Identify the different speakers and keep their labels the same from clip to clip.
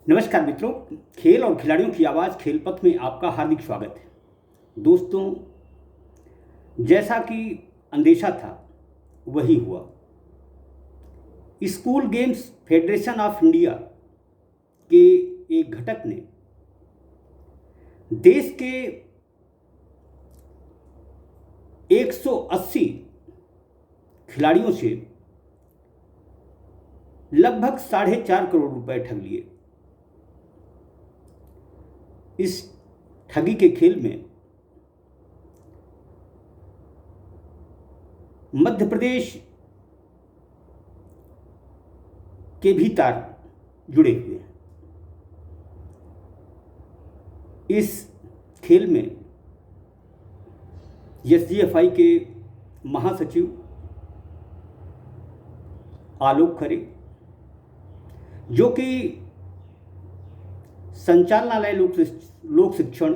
Speaker 1: नमस्कार मित्रों, खेल और खिलाड़ियों की आवाज़ खेल पथ में आपका हार्दिक स्वागत है। दोस्तों, जैसा कि अंदेशा था वही हुआ। School games federation of India के एक घटक ने देश के 180 खिलाड़ियों से लगभग 4.5 करोड़ रुपए ठग लिए। इस ठगी के खेल में मध्य प्रदेश के भी तार जुड़े हुए हैं। इस खेल में एसजीएफआई के महासचिव आलोक खरे, जो कि संचालनालय लोक शिक्षण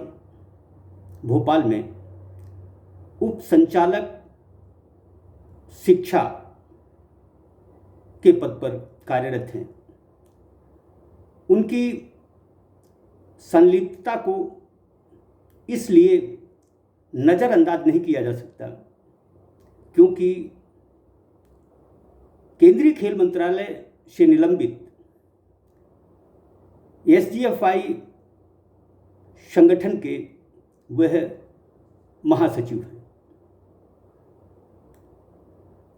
Speaker 1: भोपाल में उप संचालक शिक्षा के पद पर कार्यरत हैं, उनकी संलिप्तता को इसलिए नज़रअंदाज नहीं किया जा सकता क्योंकि केंद्रीय खेल मंत्रालय से निलंबित एसजीएफआई संगठन के वह महासचिव हैं।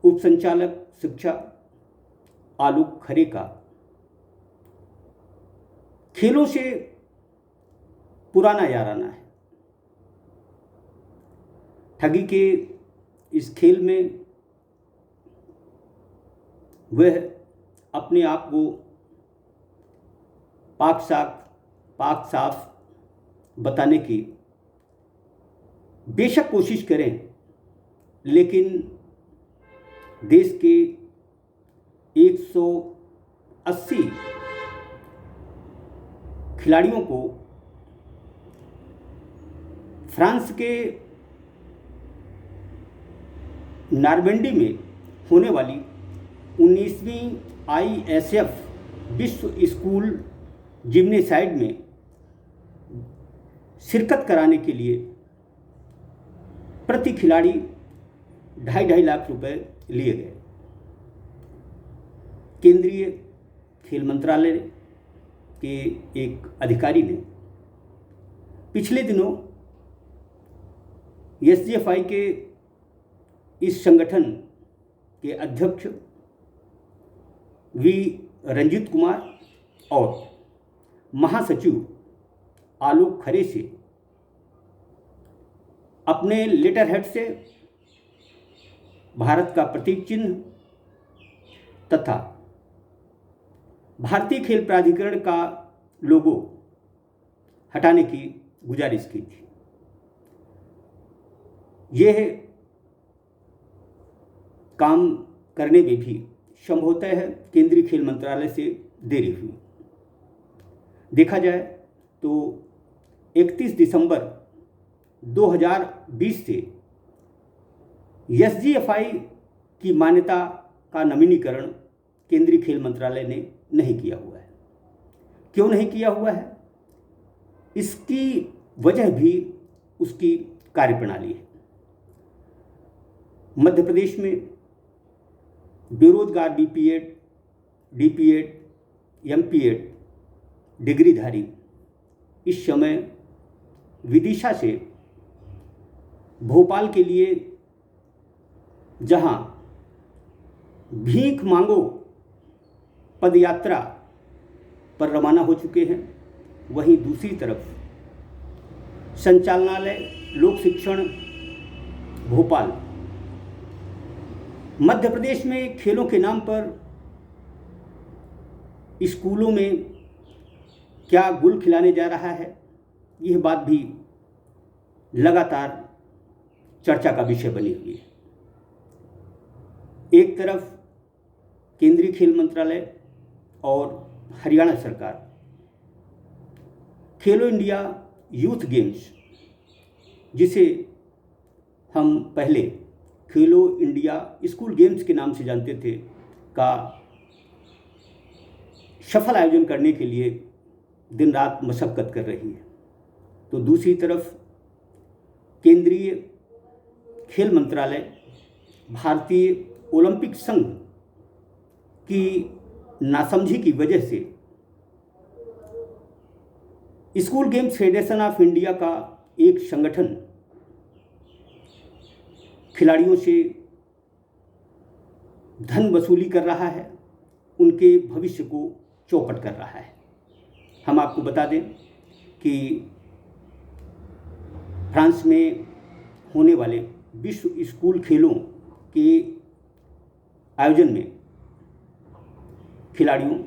Speaker 1: उप संचालक शिक्षा आलोक खरे का खेलों से पुराना याराना है। ठगी के इस खेल में वह अपने आप को पाक साफ बताने की बेशक कोशिश करें, लेकिन देश के 180 खिलाड़ियों को फ्रांस के नार्मंडी में होने वाली 19वीं ISF विश्व स्कूल जिम्नेसाइड में शिरकत कराने के लिए प्रति खिलाड़ी 2.5 लाख रुपए लिए गए। केंद्रीय खेल मंत्रालय के एक अधिकारी ने पिछले दिनों एसजीएफआई के इस संगठन के अध्यक्ष वी रंजीत कुमार और महासचिव आलोक खरे से अपने लेटर हेड से भारत का प्रतीक चिन्ह तथा भारतीय खेल प्राधिकरण का लोगो हटाने की गुजारिश की थी। यह काम करने में भी संभवतः केंद्रीय खेल मंत्रालय से देरी हुई। देखा जाए तो 31 दिसंबर 2020 से एसजीएफआई की मान्यता का नवीनीकरण केंद्रीय खेल मंत्रालय ने नहीं किया हुआ है। क्यों नहीं किया हुआ है? इसकी वजह भी उसकी कार्यप्रणाली है। मध्य प्रदेश में बेरोजगार बीपीएड, डीपीएड, एमपीएड डिग्रीधारी इस समय विदिशा से भोपाल के लिए जहां भीख मांगो पदयात्रा पर रवाना हो चुके हैं, वहीं दूसरी तरफ संचालनालय लोक शिक्षण भोपाल मध्य प्रदेश में खेलों के नाम पर स्कूलों में क्या गुल खिलाने जा रहा है, यह बात भी लगातार चर्चा का विषय बनी हुई है। एक तरफ केंद्रीय खेल मंत्रालय और हरियाणा सरकार खेलो इंडिया यूथ गेम्स, जिसे हम पहले खेलो इंडिया स्कूल गेम्स के नाम से जानते थे, का सफल आयोजन करने के लिए दिन रात मशक्क़त कर रही है, तो दूसरी तरफ केंद्रीय खेल मंत्रालय भारतीय ओलंपिक संघ की नासमझी की वजह से school games federation of India का एक संगठन खिलाड़ियों से धन वसूली कर रहा है, उनके भविष्य को चौपट कर रहा है। हम आपको बता दें कि फ्रांस में होने वाले विश्व स्कूल खेलों के आयोजन में खिलाड़ियों,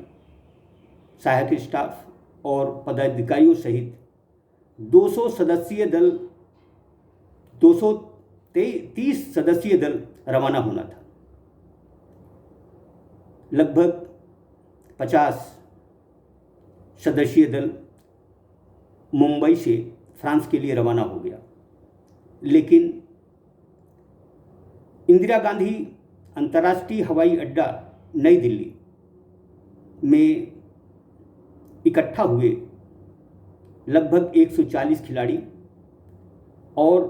Speaker 1: सहायक स्टाफ और पदाधिकारियों सहित 230 सदस्यीय दल रवाना होना था। लगभग 50 सदस्यीय दल मुंबई से फ्रांस के लिए रवाना हो गया, लेकिन इंदिरा गांधी अंतर्राष्ट्रीय हवाई अड्डा नई दिल्ली में इकट्ठा हुए लगभग 140 खिलाड़ी और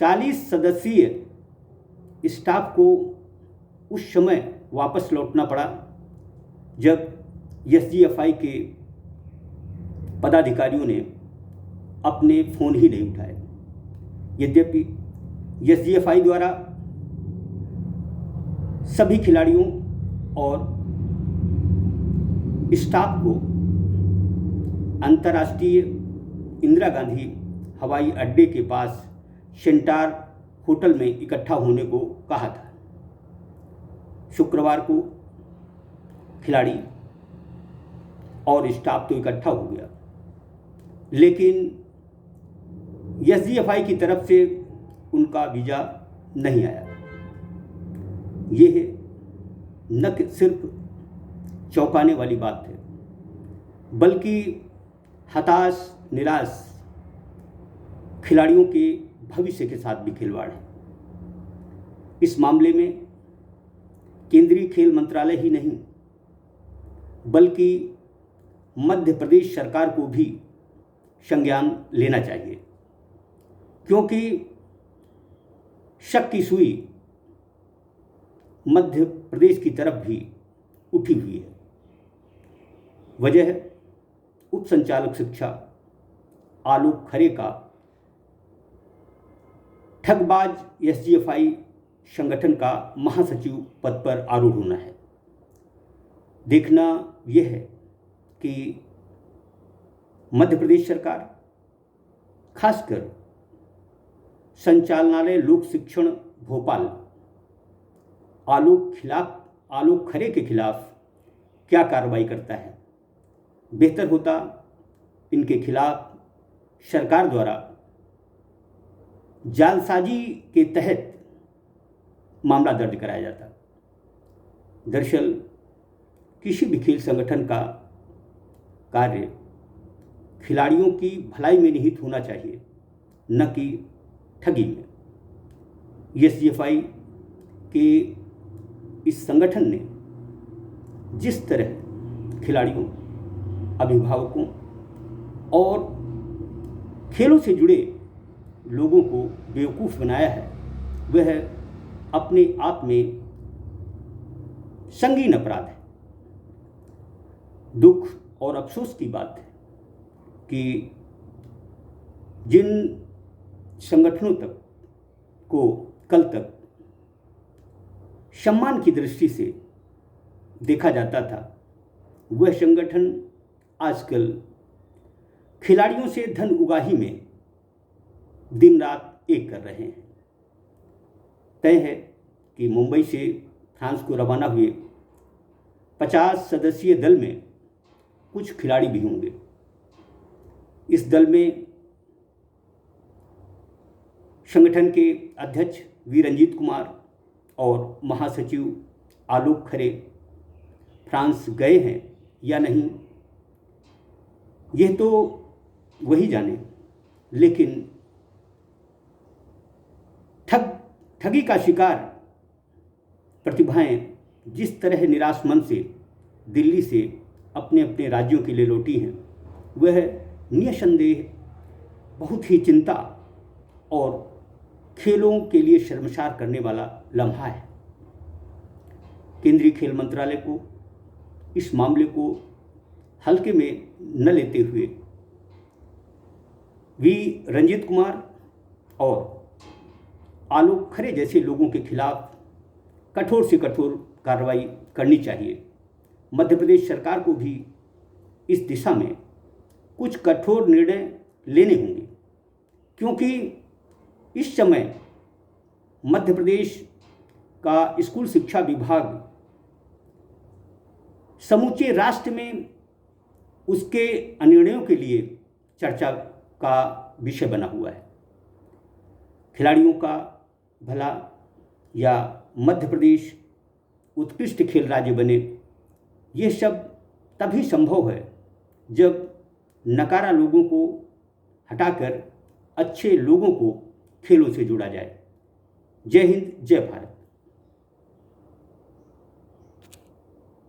Speaker 1: 40 सदस्यीय स्टाफ को उस समय वापस लौटना पड़ा जब SGFI के पदाधिकारियों ने अपने फ़ोन ही नहीं उठाए। यद्यपि SGFI द्वारा सभी खिलाड़ियों और स्टाफ को अंतर्राष्ट्रीय इंदिरा गांधी हवाई अड्डे के पास सेंटार होटल में इकट्ठा होने को कहा था। शुक्रवार को खिलाड़ी और स्टाफ तो इकट्ठा हो गया, लेकिन SGFI की तरफ से उनका वीज़ा नहीं आया। यह न सिर्फ चौंकाने वाली बात है, बल्कि हताश निराश खिलाड़ियों के भविष्य के साथ भी खिलवाड़ है। इस मामले में केंद्रीय खेल मंत्रालय ही नहीं, बल्कि मध्य प्रदेश सरकार को भी संज्ञान लेना चाहिए, क्योंकि शक की सुई मध्य प्रदेश की तरफ भी उठी हुई है। वजह उप संचालक शिक्षा आलोक खरे का ठगबाज SGFI संगठन का महासचिव पद पर आरूढ़ होना है। देखना यह है कि मध्य प्रदेश सरकार, खासकर संचालनालय लोक शिक्षण भोपाल, आलोक खरे के खिलाफ क्या कार्रवाई करता है। बेहतर होता इनके खिलाफ सरकार द्वारा जालसाजी के तहत मामला दर्ज कराया जाता। दरअसल किसी भी खेल संगठन का कार्य खिलाड़ियों की भलाई में निहित होना चाहिए, न कि ठगी में। SGFI के इस संगठन ने जिस तरह खिलाड़ियों, अभिभावकों और खेलों से जुड़े लोगों को बेवकूफ़ बनाया है, वह अपने आप में संगीन अपराध है। दुख और अफसोस की बात है कि जिन संगठनों तक को कल तक सम्मान की दृष्टि से देखा जाता था, वह संगठन आजकल खिलाड़ियों से धन उगाही में दिन रात एक कर रहे हैं। तय है कि मुंबई से फ्रांस को रवाना हुए 50 सदस्यीय दल में कुछ खिलाड़ी भी होंगे। इस दल में संगठन के अध्यक्ष वी रंजीत कुमार और महासचिव आलोक खरे फ्रांस गए हैं या नहीं, यह तो वही जाने, लेकिन ठगी का शिकार प्रतिभाएं जिस तरह निराश मन से दिल्ली से अपने अपने राज्यों के लिए लौटी हैं, वह निसंदेह बहुत ही चिंता और खेलों के लिए शर्मसार करने वाला लम्हा है। केंद्रीय खेल मंत्रालय को इस मामले को हल्के में न लेते हुए वी रंजीत कुमार और आलोक खरे जैसे लोगों के खिलाफ कठोर से कठोर कार्रवाई करनी चाहिए। मध्य प्रदेश सरकार को भी इस दिशा में कुछ कठोर निर्णय लेने होंगे, क्योंकि इस समय मध्य प्रदेश का स्कूल शिक्षा विभाग समूचे राष्ट्र में उसके निर्णयों के लिए चर्चा का विषय बना हुआ है। खिलाड़ियों का भला या मध्य प्रदेश उत्कृष्ट खेल राज्य बने, ये सब तभी संभव है जब नकारा लोगों को हटाकर अच्छे लोगों को खेलों से जोड़ा जाए। जय हिंद, जय भारत।